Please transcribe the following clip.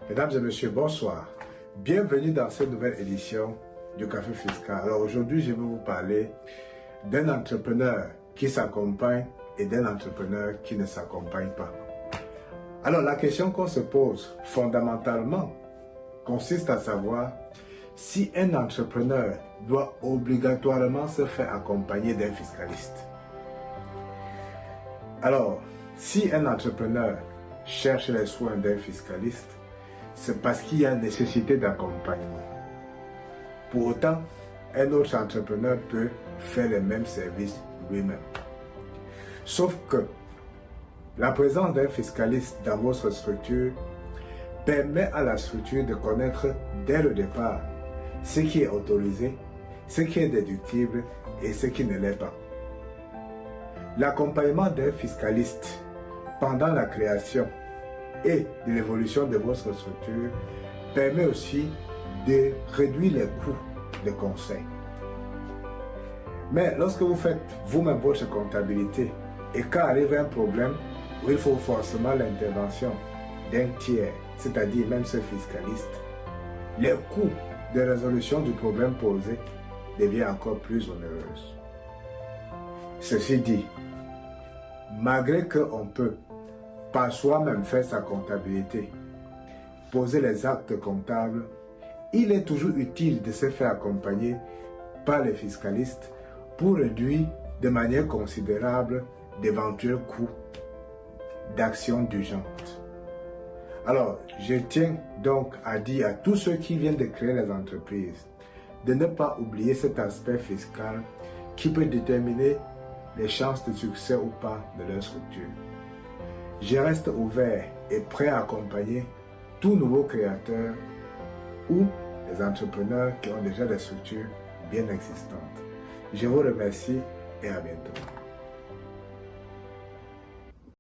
Mesdames et messieurs, bonsoir. Bienvenue dans cette nouvelle édition du Café Fiscal. Alors aujourd'hui, je vais vous parler d'un entrepreneur qui s'accompagne et d'un entrepreneur qui ne s'accompagne pas. Alors la question qu'on se pose fondamentalement consiste à savoir si un entrepreneur doit obligatoirement se faire accompagner d'un fiscaliste. Alors, si un entrepreneur cherche les soins d'un fiscaliste, c'est parce qu'il y a nécessité d'accompagnement. Pour autant, un autre entrepreneur peut faire les mêmes services lui-même. Sauf que la présence d'un fiscaliste dans votre structure permet à la structure de connaître dès le départ ce qui est autorisé, ce qui est déductible et ce qui ne l'est pas. L'accompagnement d'un fiscaliste pendant la création et de l'évolution de votre structure permet aussi de réduire les coûts de conseil. Mais lorsque vous faites vous-même votre comptabilité et qu'arrive un problème où il faut forcément l'intervention d'un tiers, c'est-à-dire même ce fiscaliste, les coûts de résolution du problème posé deviennent encore plus onéreux. Ceci dit, malgré qu'on peut par soi-même faire sa comptabilité, poser les actes comptables, il est toujours utile de se faire accompagner par les fiscalistes pour réduire de manière considérable d'éventuels coûts d'actions d'urgence. Alors, je tiens donc à dire à tous ceux qui viennent de créer les entreprises de ne pas oublier cet aspect fiscal qui peut déterminer les chances de succès ou pas de leur structure. Je reste ouvert et prêt à accompagner tout nouveau créateur ou les entrepreneurs qui ont déjà des structures bien existantes. Je vous remercie et à bientôt.